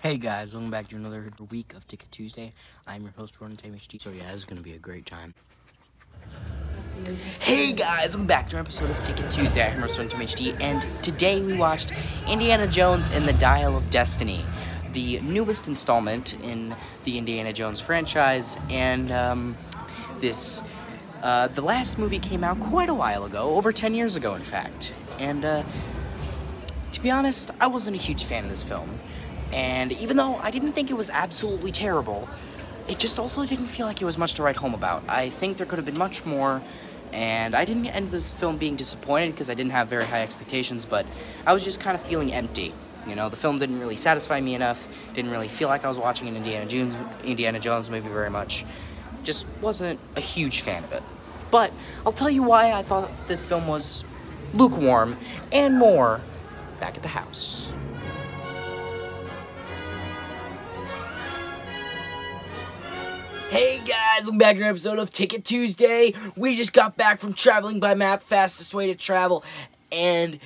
Hey guys, welcome back to another week of Ticket Tuesday. I'm your host, Ronan Time HD. So yeah, this is going to be a great time. Hey guys, welcome back to an episode of Ticket Tuesday. I'm your host, Ronan Time HD, and today we watched Indiana Jones and the Dial of Destiny, the newest installment in the Indiana Jones franchise, and the last movie came out quite a while ago, over 10 years ago in fact, and to be honest, I wasn't a huge fan of this film. And even though I didn't think it was absolutely terrible, it just also didn't feel like it was much to write home about. I think there could have been much more, and I didn't end this film being disappointed because I didn't have very high expectations, but I was just kind of feeling empty. You know, the film didn't really satisfy me enough, didn't really feel like I was watching an Indiana Jones movie very much. Just wasn't a huge fan of it. But I'll tell you why I thought this film was lukewarm and more back at the house. Hey guys, welcome back to an episode of Ticket Tuesday. We just got back from traveling by map, fastest way to travel. And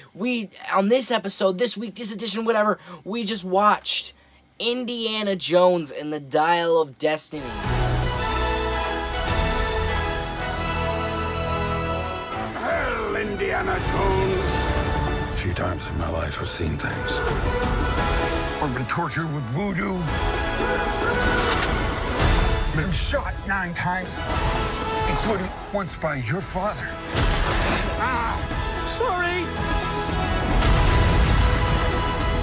on this episode, this week, this edition, whatever, we just watched Indiana Jones and the Dial of Destiny. Hell, Indiana Jones! A few times in my life, I've seen things. I've been tortured with voodoo. Been shot 9 times, including once by your father. Sorry!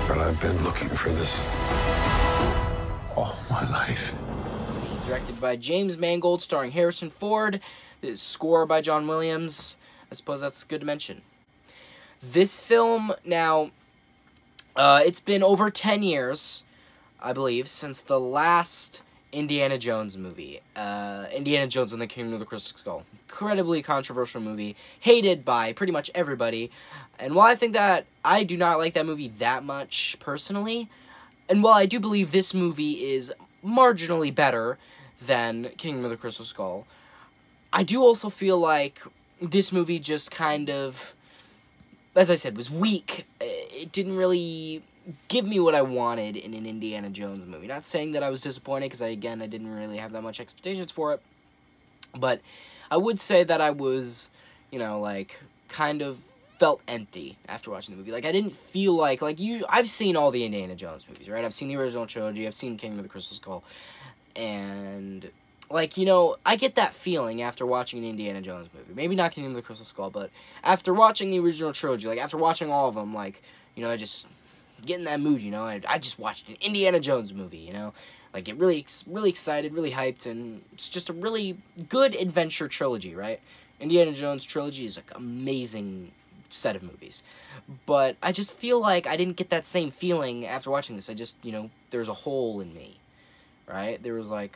But I've been looking for this all my life. Directed by James Mangold, starring Harrison Ford. The score by John Williams. I suppose that's good to mention. This film, now, it's been over 10 years, I believe, since the last Indiana Jones movie. Indiana Jones and the Kingdom of the Crystal Skull. Incredibly controversial movie. Hated by pretty much everybody. And while I think that I do not like that movie that much personally, and while I do believe this movie is marginally better than Kingdom of the Crystal Skull, I do also feel like this movie just kind of, as I said, was weak. It didn't really give me what I wanted in an Indiana Jones movie. Not saying that I was disappointed, because I didn't really have that much expectations for it. But I would say that I was, kind of felt empty after watching the movie. Like, I didn't feel like I've seen all the Indiana Jones movies, right? I've seen the original trilogy, I've seen Kingdom of the Crystal Skull, and I get that feeling after watching an Indiana Jones movie. Maybe not Kingdom of the Crystal Skull, but after watching the original trilogy, after watching all of them, I just get in that mood, I just watched an Indiana Jones movie, get really excited, really hyped, and it's just a really good adventure trilogy, right? Indiana Jones trilogy is, amazing set of movies. But I just feel like I didn't get that same feeling after watching this. I just, there's a hole in me, right? There was, it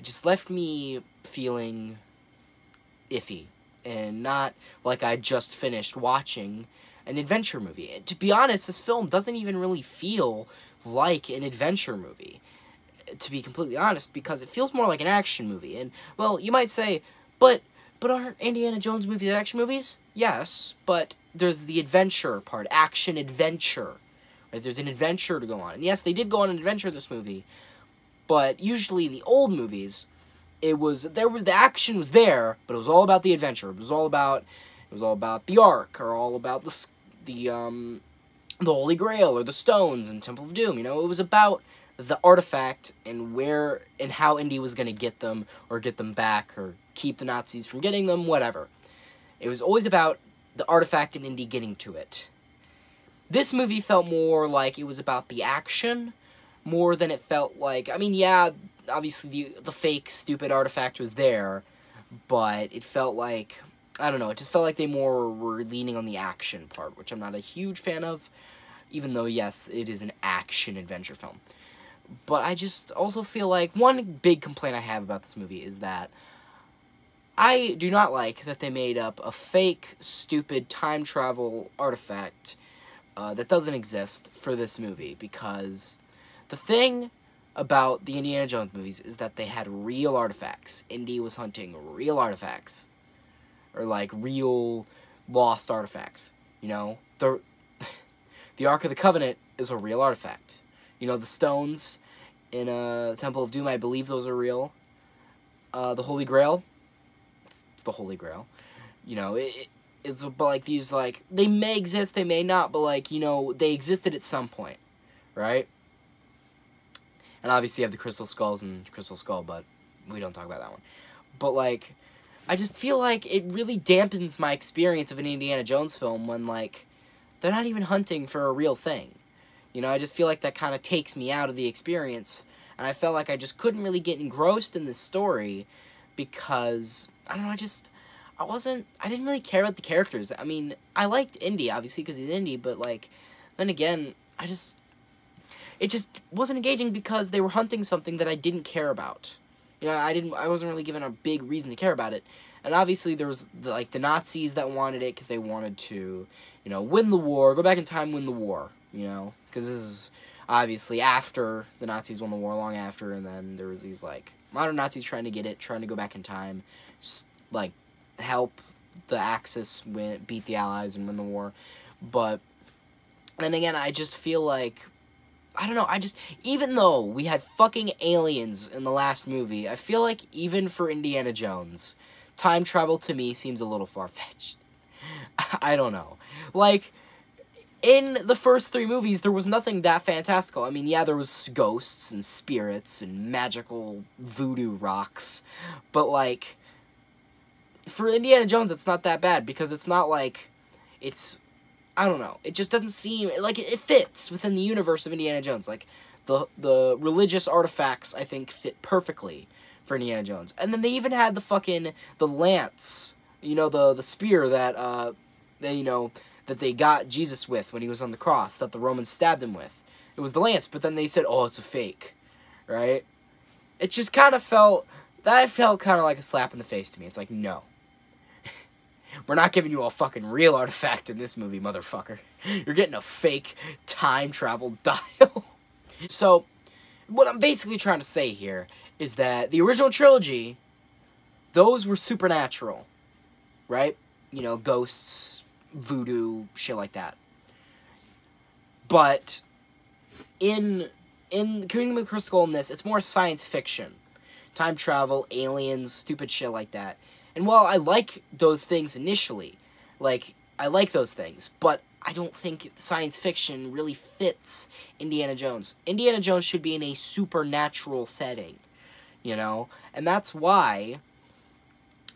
just left me feeling iffy, and not like I just finished watching an adventure movie. And to be honest, this film doesn't even really feel like an adventure movie, to be completely honest, because it feels more like an action movie. And, well, you might say, but aren't Indiana Jones movies action movies? Yes, but there's the adventure part, action-adventure. Right? There's an adventure to go on. And yes, they did go on an adventure in this movie, but usually in the old movies, the action was there, but it was all about the adventure. It was all about the Ark, or all about the Holy Grail, or the stones in Temple of Doom. It was about the artifact and where and how Indy was going to get them, or get them back, or keep the Nazis from getting them, whatever. It was always about the artifact and Indy getting to it. This movie felt more like it was about the action, more than it felt like, obviously the fake, stupid artifact was there, but it felt like, I don't know, it just felt like they more were leaning on the action part, which I'm not a huge fan of, even though, yes, it is an action-adventure film. But I just also feel like one big complaint I have about this movie is that I do not like that they made up a fake, stupid time travel artifact that doesn't exist for this movie, because the thing about the Indiana Jones movies is that they had real artifacts. Indy was hunting real artifacts, or real lost artifacts. The Ark of the Covenant is a real artifact. You know, the stones in Temple of Doom, I believe those are real. The Holy Grail. It's the Holy Grail. You know, it's but like these, like, they may exist, they may not, but like, you know, they existed at some point, right? And obviously you have the Crystal Skulls and Crystal Skull, but we don't talk about that one. But like, I just feel like it really dampens my experience of an Indiana Jones film when, like, they're not even hunting for a real thing. You know, I just feel like that kind of takes me out of the experience, and I felt like I just couldn't really get engrossed in this story because, I don't know, I didn't really care about the characters. I mean, I liked Indy, obviously, because he's Indy, but, like, then again, it just wasn't engaging because they were hunting something that I didn't care about. You know, I wasn't really given a big reason to care about it. And obviously there was, the Nazis that wanted it because they wanted to, you know, win the war, go back in time, win the war, you know, because this is obviously after the Nazis won the war, long after, and then there was these, like, modern Nazis trying to get it, trying to go back in time, like, help the Axis beat the Allies and win the war. But then again, I just feel like, I don't know, even though we had fucking aliens in the last movie, I feel like even for Indiana Jones, time travel to me seems a little far-fetched. I don't know. Like, in the first 3 movies, there was nothing that fantastical. I mean, yeah, there was ghosts and spirits and magical voodoo rocks, but, like, for Indiana Jones, it's not that bad, because it's not like, I don't know, it just doesn't seem, like, it fits within the universe of Indiana Jones. Like, the religious artifacts, I think, fit perfectly for Indiana Jones. And then they even had the lance, you know, the spear that, that they got Jesus with when he was on the cross, that the Romans stabbed him with. It was the lance, but then they said, oh, it's a fake, right? It just kind of felt kind of like a slap in the face to me. It's like, no. We're not giving you a fucking real artifact in this movie, motherfucker. You're getting a fake time travel dial. So, what I'm basically trying to say here is that the original trilogy, those were supernatural, right? You know, ghosts, voodoo, shit like that. But in Kingdom of the Crystal Skull in this, it's more science fiction. Time travel, aliens, stupid shit like that. And while I like those things initially, like, I like those things, but I don't think science fiction really fits Indiana Jones. Indiana Jones should be in a supernatural setting, you know? And that's why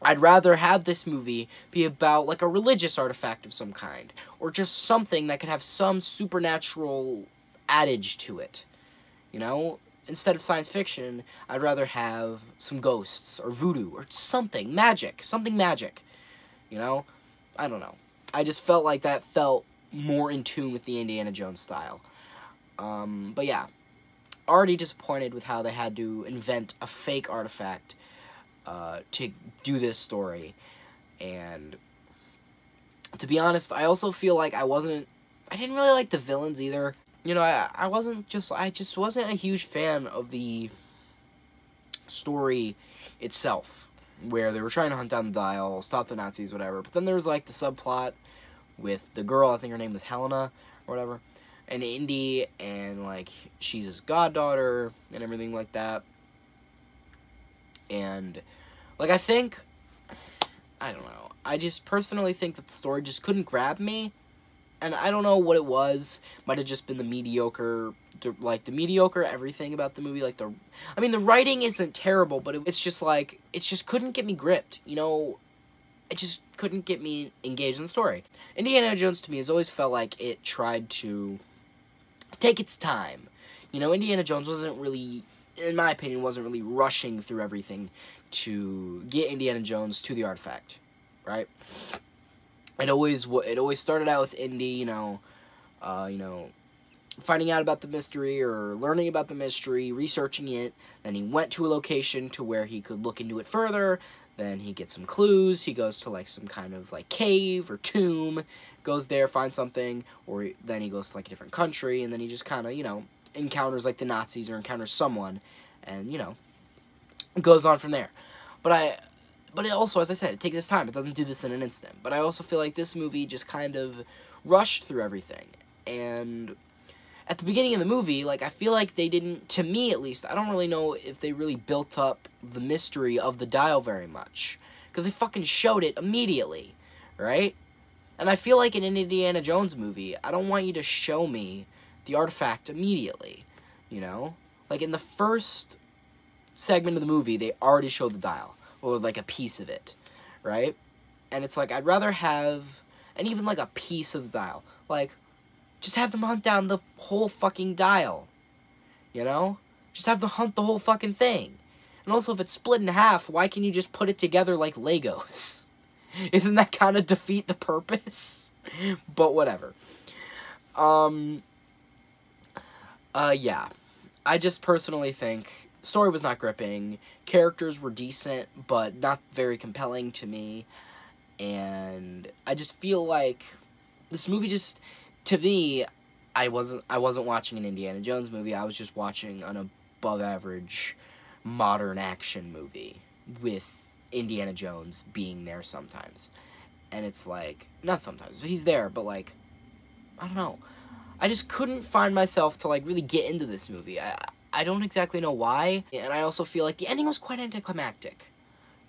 I'd rather have this movie be about, like, a religious artifact of some kind, or just something that could have some supernatural adage to it, you know? Instead of science fiction, I'd rather have some ghosts, or voodoo, or something magic, you know? I don't know. I just felt like that felt more in tune with the Indiana Jones style. But yeah, already disappointed with how they had to invent a fake artifact to do this story. And to be honest, I also feel like I didn't really like the villains either. You know, I just wasn't a huge fan of the story itself, where they were trying to hunt down the dial, stop the Nazis, whatever. But then there was, like, the subplot with the girl, I think her name was Helena, or whatever, and Indy, and, like, she's his goddaughter, and everything like that. And, like, I don't know, I just personally think that the story just couldn't grab me. And I don't know what it was. Might have just been the mediocre everything about the movie. Like, the writing isn't terrible, but it's just like, it just couldn't get me gripped. You know, it just couldn't get me engaged in the story. Indiana Jones, to me, has always felt like it tried to take its time. You know, Indiana Jones wasn't really, in my opinion, wasn't really rushing through everything to get Indiana Jones to the artifact, right? It always started out with Indy, you know, finding out about the mystery or learning about the mystery, researching it. Then he went to a location to where he could look into it further. Then he gets some clues. He goes to, like, some kind of, like, cave or tomb, goes there, finds something, or then he goes to, like, a different country, and then he just kind of, you know, encounters, like, the Nazis or encounters someone, and, you know, goes on from there. But it also, as I said, it takes its time. It doesn't do this in an instant. But I also feel like this movie just kind of rushed through everything. And at the beginning of the movie, like, I feel like they didn't, to me at least, I don't really know if they really built up the mystery of the dial very much. Because they fucking showed it immediately, right? And I feel like in an Indiana Jones movie, I don't want you to show me the artifact immediately, you know? Like, in the first segment of the movie, they already showed the dial, or, like, a piece of it, right? And it's like, I'd rather have, and even, like, a piece of the dial. Like, just have them hunt down the whole fucking dial, you know? Just have them hunt the whole fucking thing. And also, if it's split in half, why can't you just put it together like Legos? Isn't that kind of defeat the purpose? But whatever. Yeah. I just personally think story was not gripping. Characters were decent, but not very compelling to me. And I just feel like this movie just, to me, I wasn't watching an Indiana Jones movie. I was just watching an above average modern action movie with Indiana Jones being there sometimes. And it's like, not sometimes, but he's there, but like, I don't know. I just couldn't find myself to like really get into this movie. I don't exactly know why. And I also feel like the ending was quite anticlimactic.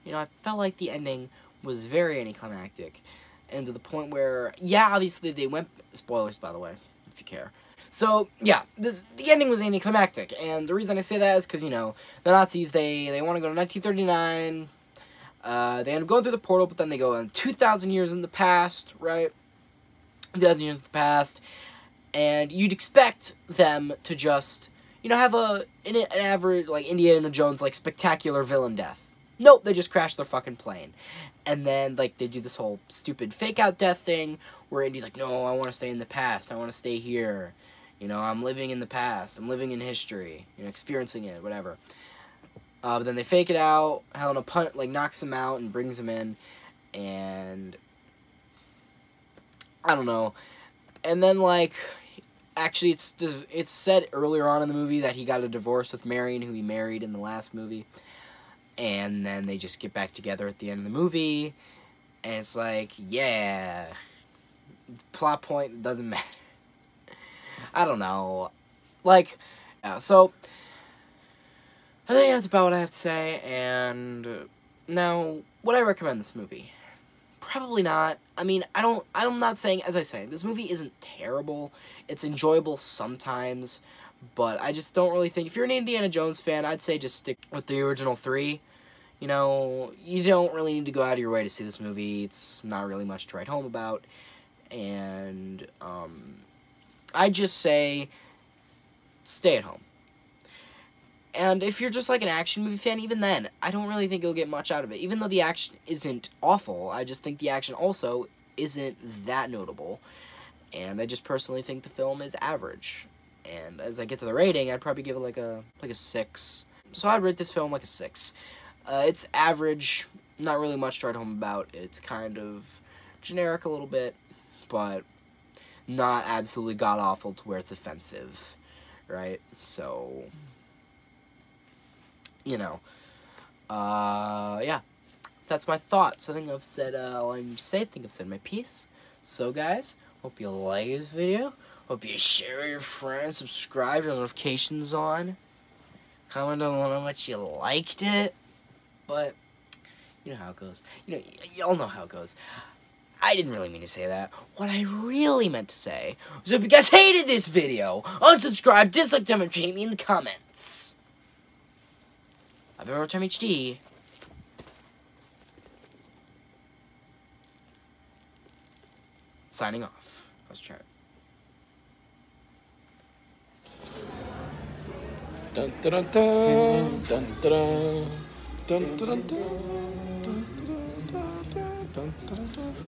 You know, I felt like the ending was very anticlimactic. And to the point where, yeah, obviously they went, spoilers by the way, if you care. So, yeah, the ending was anticlimactic, and the reason I say that is because, you know, the Nazis, they want to go to 1939, they end up going through the portal, but then they go in 2,000 years in the past, right? 2,000 years in the past, and you'd expect them to just, you know, have an average, like, Indiana Jones, like, spectacular villain death. Nope, they just crash their fucking plane. And then, like, they do this whole stupid fake-out death thing, where Indy's like, no, I want to stay in the past, I want to stay here. You know, I'm living in the past. I'm living in history. You know, experiencing it, whatever. But then they fake it out. Helena knocks him out and brings him in. And I don't know. And then, like, actually, it's said earlier on in the movie that he got a divorce with Marion, who he married in the last movie. And then they just get back together at the end of the movie. And it's like, yeah. Plot point doesn't matter. I don't know. Like, yeah, so I think that's about what I have to say. And now, would I recommend this movie? Probably not. I mean, I'm not saying, as I say, this movie isn't terrible. It's enjoyable sometimes, but I just don't really think, if you're an Indiana Jones fan, I'd say just stick with the original 3. You know, you don't really need to go out of your way to see this movie. It's not really much to write home about. And, I just say, stay at home. And if you're just like an action movie fan, even then, I don't really think you'll get much out of it. Even though the action isn't awful, I just think the action also isn't that notable. And I just personally think the film is average. And as I get to the rating, I'd probably give it like a 6. So I'd rate this film like a 6. It's average, not really much to write home about. It's kind of generic a little bit, but not absolutely god-awful to where it's offensive, right? So, you know, yeah, that's my thoughts. I think I've said all I need to say. I think I've said my piece. So, guys, hope you like this video. Hope you share with your friends, subscribe, your notifications on. Comment down below how much you liked it. But, you know how it goes. You know, y'all know how it goes. I didn't really mean to say that. What I really meant to say was if you guys hated this video, unsubscribe, dislike, demonstrate me in the comments. I've been Rotom HD. Signing off. Let's try it. Dun dun dun dun dun dun dun dun dun dun dun dun dun dun.